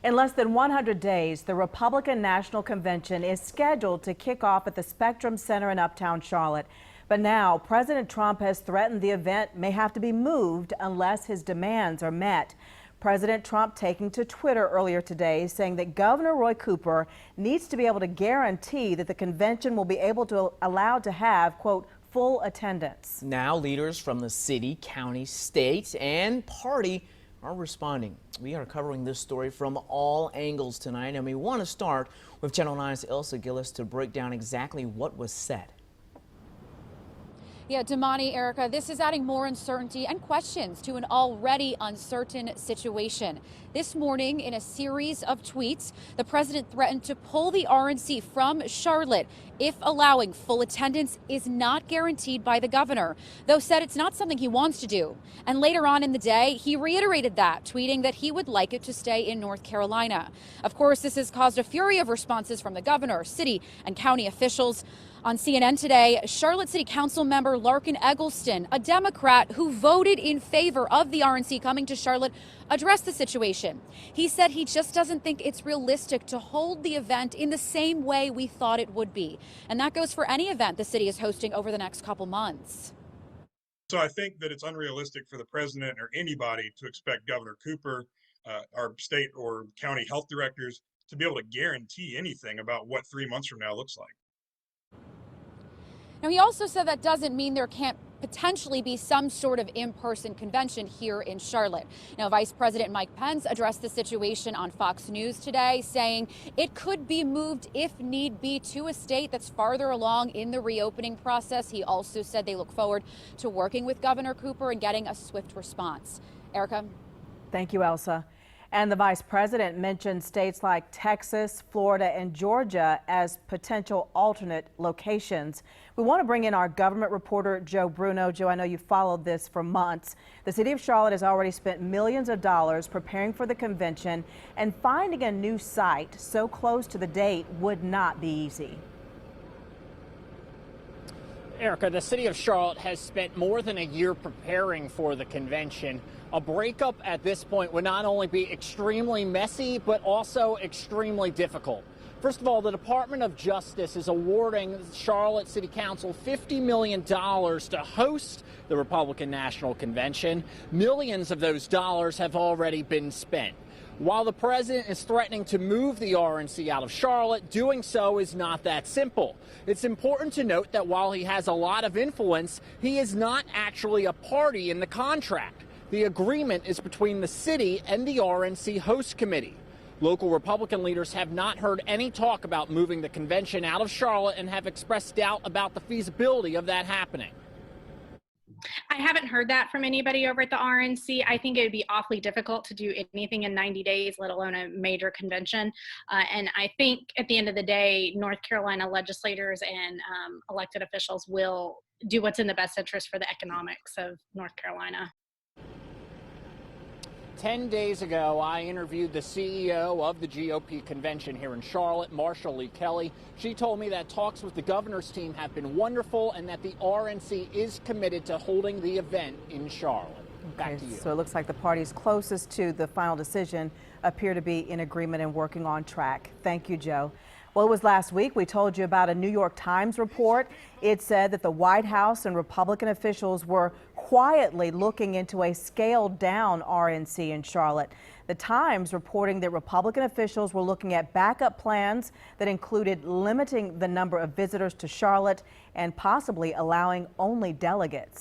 In less than 100 days, the Republican National Convention is scheduled to kick off at the Spectrum Center in Uptown Charlotte. But now, President Trump has threatened the event may have to be moved unless his demands are met. President Trump taking to Twitter earlier today saying that Governor Roy Cooper needs to be able to guarantee that the convention will be able to allowed to have, quote, full attendance. Now leaders from the city, county, state, and party are responding. We are covering this story from all angles tonight, and we want to start with Channel 9's Elsa Gillis to break down exactly what was said. Yeah, Damani, Erica, this is adding more uncertainty and questions to an already uncertain situation. This morning, in a series of tweets, the president threatened to pull the RNC from Charlotte if allowing full attendance is not guaranteed by the governor, though said it's not something he wants to do. And later on in the day, he reiterated that, tweeting that he would like it to stay in North Carolina. Of course, this has caused a fury of responses from the governor, city and county officials. On CNN today, Charlotte City Council member Larkin Eggleston, a Democrat who voted in favor of the RNC coming to Charlotte, addressed the situation. He said he just doesn't think it's realistic to hold the event in the same way we thought it would be. And that goes for any event the city is hosting over the next couple months. So I think that it's unrealistic for the president or anybody to expect Governor Cooper, our state or county health directors, to be able to guarantee anything about what 3 months from now looks like. Now, he also said that doesn't mean there can't potentially be some sort of in-person convention here in Charlotte. Now, Vice President Mike Pence addressed the situation on Fox News today, saying it could be moved if need be to a state that's farther along in the reopening process. He also said they look forward to working with Governor Cooper and getting a swift response. Erica. Thank you, Elsa. And the vice president mentioned states like Texas, Florida, and Georgia as potential alternate locations. We want to bring in our government reporter, Joe Bruno. Joe, I know you followed this for months. The city of Charlotte has already spent millions of dollars preparing for the convention, and finding a new site so close to the date would not be easy. Erica, the city of Charlotte has spent more than a year preparing for the convention. A breakup at this point would not only be extremely messy, but also extremely difficult. First of all, the Department of Justice is awarding Charlotte City Council $50 million to host the Republican National Convention. Millions of those dollars have already been spent. While the president is threatening to move the RNC out of Charlotte, doing so is not that simple. It's important to note that while he has a lot of influence, he is not actually a party in the contract. The agreement is between the city and the RNC host committee. Local Republican leaders have not heard any talk about moving the convention out of Charlotte and have expressed doubt about the feasibility of that happening. I haven't heard that from anybody over at the RNC. I think it would be awfully difficult to do anything in 90 days, let alone a major convention. And I think at the end of the day, North Carolina legislators and elected officials will do what's in the best interest for the economics of North Carolina. 10 days ago, I interviewed the CEO of the GOP convention here in Charlotte, Marshall Lee Kelly. She told me that talks with the governor's team have been wonderful and that the RNC is committed to holding the event in Charlotte. Back to you. So it looks like the parties closest to the final decision appear to be in agreement and working on track. Thank you, Joe. Well, it was last week we told you about a New York Times report. It said that the White House and Republican officials were quietly looking into a scaled down RNC in Charlotte. The Times reporting that Republican officials were looking at backup plans that included limiting the number of visitors to Charlotte and possibly allowing only delegates.